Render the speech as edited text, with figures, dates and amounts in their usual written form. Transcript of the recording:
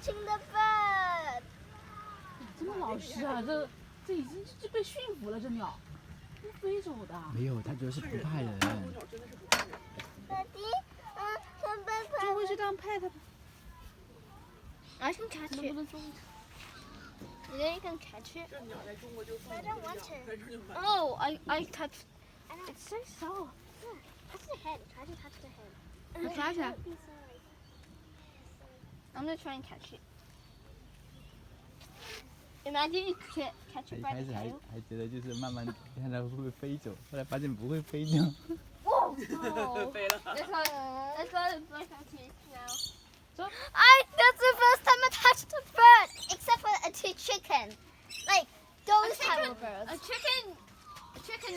catching the bird. 这么老实啊，这已经是被驯服了，这鸟，不飞走的。没有，它就是不怕人。 Daddy, 就会是这样拍它的。 I can catch 能 it. 不能中？ You can catch it. 这鸟在中国就放 I don't want to. 在这儿就买。 Oh, I touched. It's so soft. Touch the head. Try to touch the head. 我抓起来。 I'm gonna try and catch it. Imagine you catch 它 it 一 by 开 the 始还 tail. 觉得就是慢慢看它会不会飞走，后来发现不会飞掉。 Whoa! 飞了。 Let's go brush our teeth now. So- That's the first time I touched a bird, except for a chicken. Like those type of birds. A chicken